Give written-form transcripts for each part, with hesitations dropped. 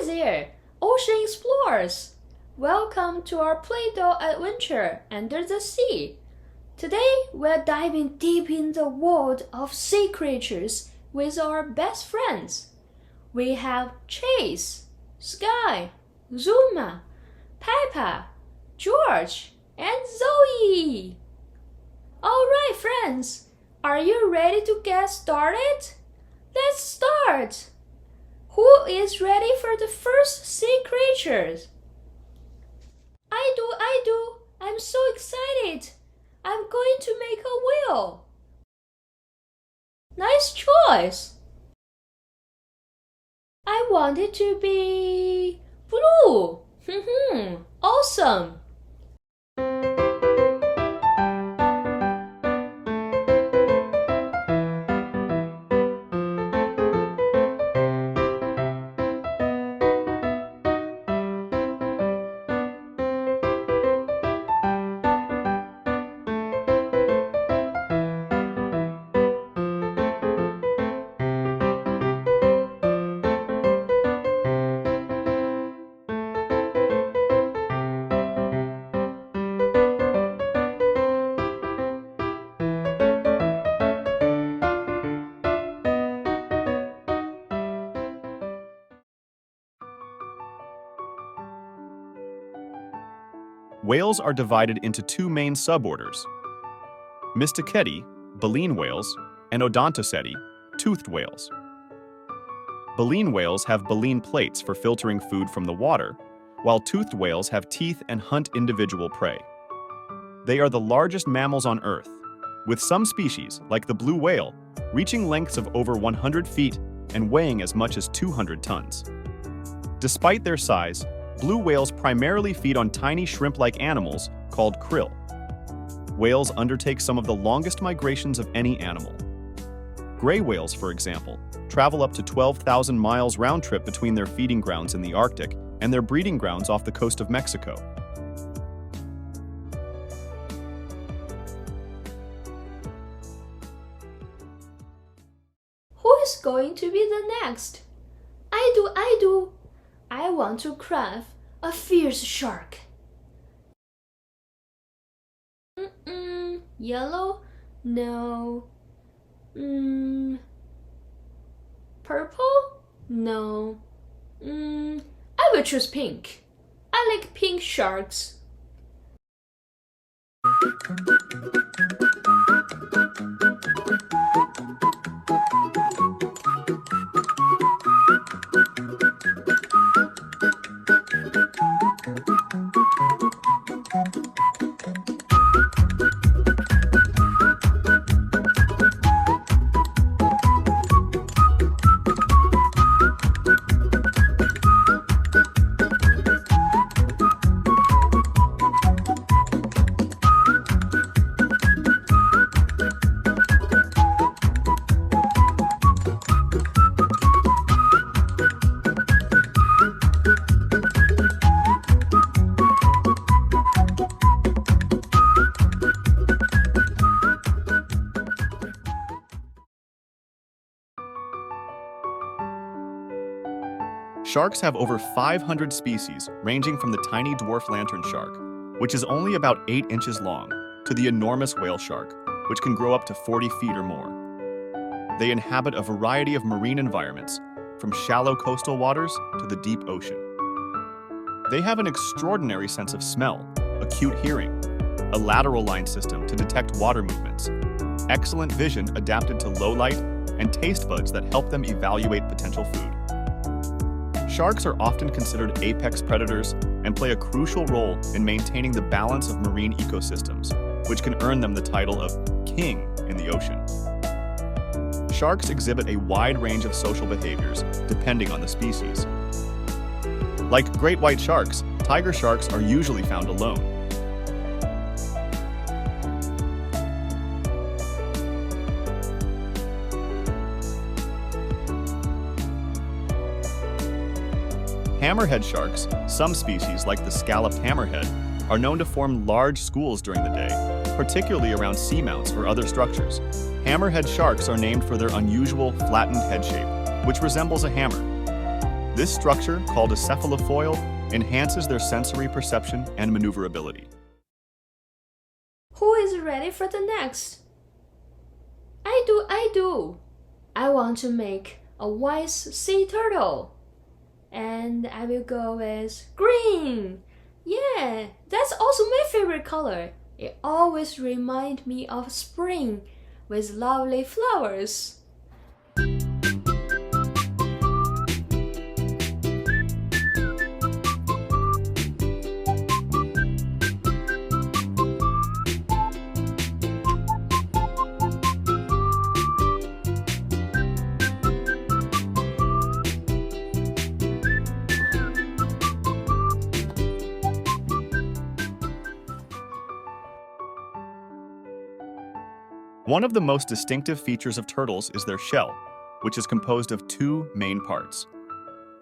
there, Ocean Explorers! Welcome to our Play-Doh adventure under the sea. Today, we're diving deep in the world of sea creatures with our best friends. We have Chase, Sky, Zuma, Peppa, George, and Zoe. All right, friends, are you ready to get started? Let's start! Who is ready for the first sea creatures? I do. I'm so excited. I'm going to make a whale. Nice choice. I want it to be blue. Awesome. Whales are divided into two main suborders: Mysticeti, baleen whales, and Odontoceti, toothed whales. Baleen whales have baleen plates for filtering food from the water, while toothed whales have teeth and hunt individual prey. They are the largest mammals on Earth, with some species, like the blue whale, reaching lengths of over 100 feet and weighing as much as 200 tons. Despite their size, blue whales primarily feed on tiny shrimp-like animals called krill. Whales undertake some of the longest migrations of any animal. Gray whales, for example, travel up to 12,000 miles round-trip between their feeding grounds in the Arctic and their breeding grounds off the coast of Mexico. Who is going to be the next? I do. I want to craft a fierce shark. Yellow? No. Purple? No. I will choose pink. I like pink sharks. Sharks have over 500 species, ranging from the tiny dwarf lantern shark, which is only about 8 inches long, to the enormous whale shark, which can grow up to 40 feet or more. They inhabit a variety of marine environments, from shallow coastal waters to the deep ocean. They have an extraordinary sense of smell, acute hearing, a lateral line system to detect water movements, excellent vision adapted to low light, and taste buds that help them evaluate potential food. Sharks are often considered apex predators and play a crucial role in maintaining the balance of marine ecosystems, which can earn them the title of king in the ocean. Sharks exhibit a wide range of social behaviors depending on the species. Like great white sharks, tiger sharks are usually found alone. Hammerhead sharks, some species like the scalloped hammerhead, are known to form large schools during the day, particularly around seamounts or other structures. Hammerhead sharks are named for their unusual flattened head shape, which resembles a hammer. This structure, called a cephalofoil, enhances their sensory perception and maneuverability. Who is ready for the next? I do. I want to make a white sea turtle. And I will go with green. Yeah, that's also my favorite color. It always reminds me of spring with lovely flowers. One of the most distinctive features of turtles is their shell, which is composed of two main parts: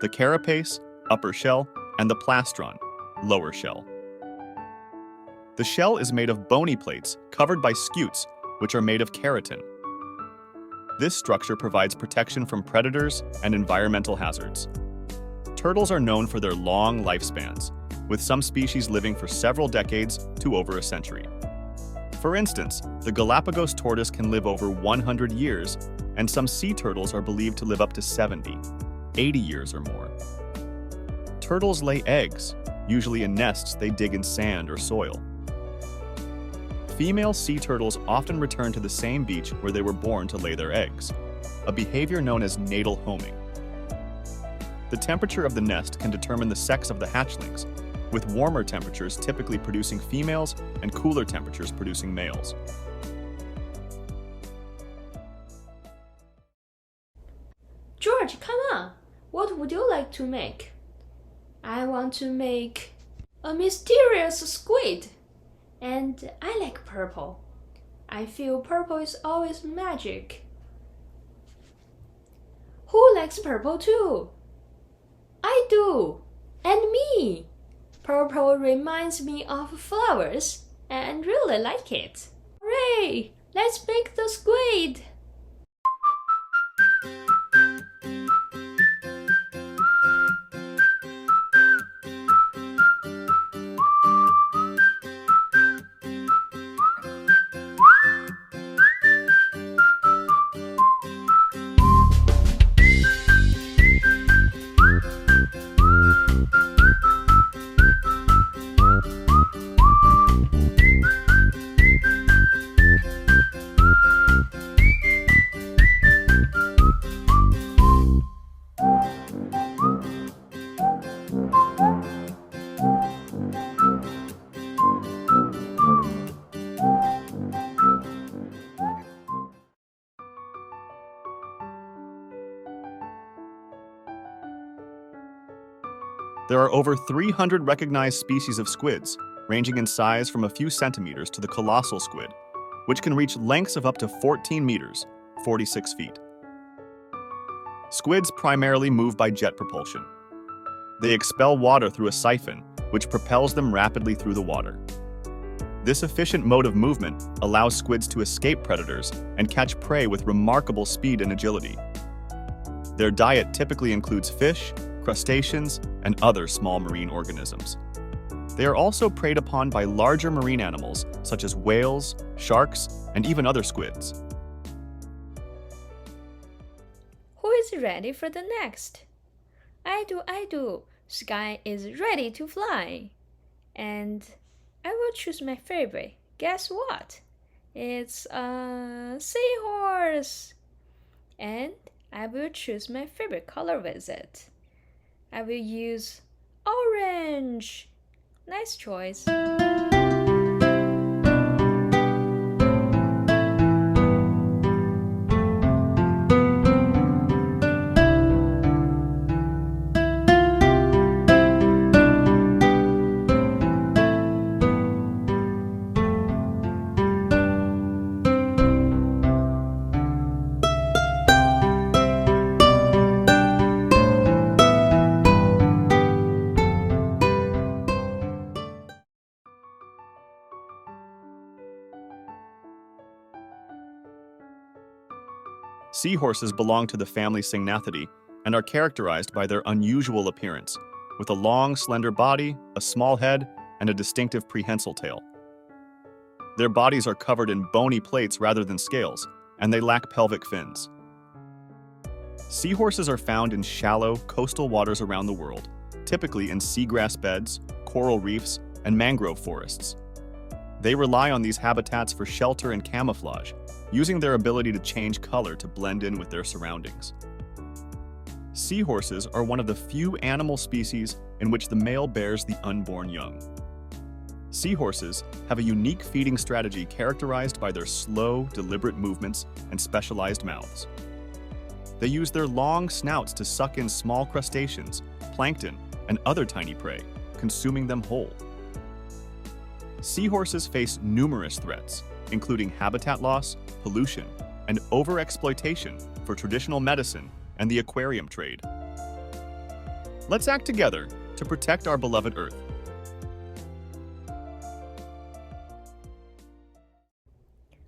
the carapace, upper shell, and the plastron, lower shell. The shell is made of bony plates covered by scutes, which are made of keratin. This structure provides protection from predators and environmental hazards. Turtles are known for their long lifespans, with some species living for several decades to over a century. For instance, the Galapagos tortoise can live over 100 years, and some sea turtles are believed to live up to 70, 80 years or more. Turtles lay eggs, usually in nests they dig in sand or soil. Female sea turtles often return to the same beach where they were born to lay their eggs, a behavior known as natal homing. The temperature of the nest can determine the sex of the hatchlings, with warmer temperatures typically producing females and cooler temperatures producing males. George, come on. What would you like to make? I want to make a mysterious squid. And I like purple. I feel purple is always magic. Who likes purple too? I do. And me. Purple reminds me of flowers and really like it. Hooray! Let's make the squid! There are over 300 recognized species of squids, ranging in size from a few centimeters to the colossal squid, which can reach lengths of up to 14 meters, 46 feet. Squids primarily move by jet propulsion. They expel water through a siphon, which propels them rapidly through the water. This efficient mode of movement allows squids to escape predators and catch prey with remarkable speed and agility. Their diet typically includes fish, crustaceans, and other small marine organisms. They are also preyed upon by larger marine animals such as whales, sharks, and even other squids. Who is ready for the next? I do. Sky is ready to fly. And I will choose my favorite. Guess what? It's a seahorse. And I will choose my favorite color with it. I will use orange. Nice choice. Seahorses belong to the family Syngnathidae and are characterized by their unusual appearance, with a long, slender body, a small head, and a distinctive prehensile tail. Their bodies are covered in bony plates rather than scales, and they lack pelvic fins. Seahorses are found in shallow, coastal waters around the world, typically in seagrass beds, coral reefs, and mangrove forests. They rely on these habitats for shelter and camouflage, using their ability to change color to blend in with their surroundings. Seahorses are one of the few animal species in which the male bears the unborn young. Seahorses have a unique feeding strategy characterized by their slow, deliberate movements and specialized mouths. They use their long snouts to suck in small crustaceans, plankton, and other tiny prey, consuming them whole. Seahorses face numerous threats, including habitat loss, pollution, and overexploitation for traditional medicine and the aquarium trade. Let's act together to protect our beloved Earth.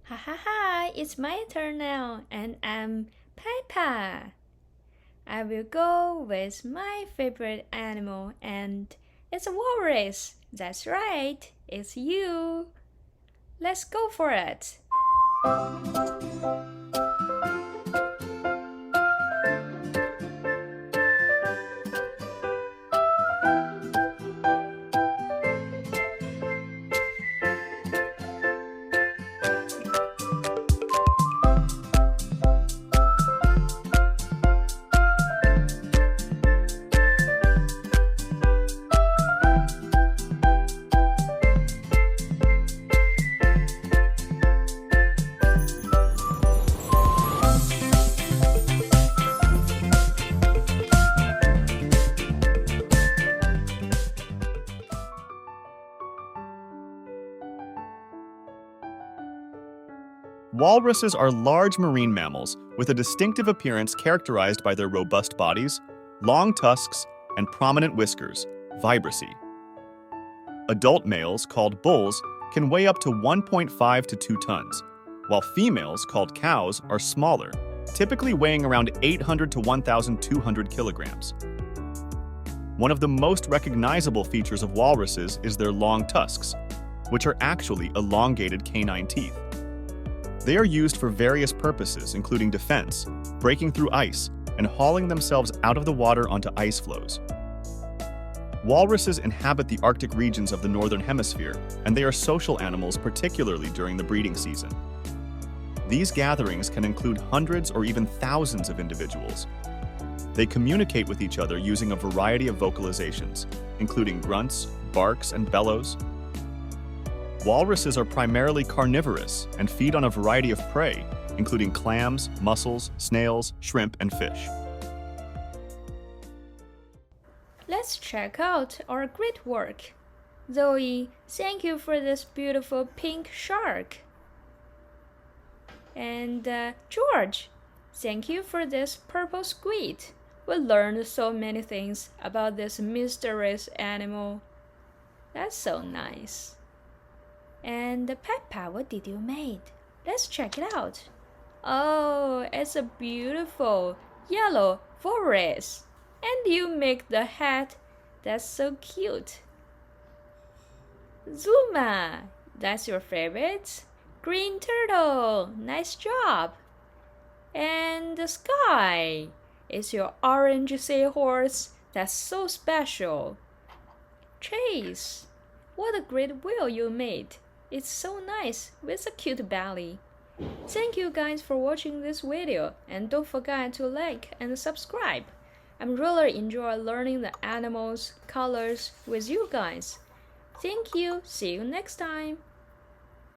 Ha ha ha, it's my turn now, and I'm Peppa. I will go with my favorite animal, and it's a walrus. That's right, it's you. Let's go for it. Walruses are large marine mammals with a distinctive appearance characterized by their robust bodies, long tusks, and prominent whiskers, vibrissae. Adult males, called bulls, can weigh up to 1.5 to 2 tons, while females, called cows, are smaller, typically weighing around 800 to 1,200 kilograms. One of the most recognizable features of walruses is their long tusks, which are actually elongated canine teeth. They are used for various purposes, including defense, breaking through ice, and hauling themselves out of the water onto ice floes. Walruses inhabit the Arctic regions of the Northern Hemisphere, and they are social animals, particularly during the breeding season. These gatherings can include hundreds or even thousands of individuals. They communicate with each other using a variety of vocalizations, including grunts, barks, and bellows. Walruses are primarily carnivorous and feed on a variety of prey, including clams, mussels, snails, shrimp, and fish. Let's check out our great work. Zoe, thank you for this beautiful pink shark. And George, thank you for this purple squid. We learned so many things about this mysterious animal. That's so nice. And Peppa, what did you make? Let's check it out. Oh, it's a beautiful yellow walrus. And you make the hat. That's so cute. Zuma, that's your favorite? Green turtle, nice job. And the sky, it's your orange seahorse. That's so special. Chase, what a great wheel you made. It's so nice with a cute belly. Thank you guys for watching this video, and don't forget to like and subscribe. I'm really enjoy learning the animals, colors with you guys. Thank you. See you next time.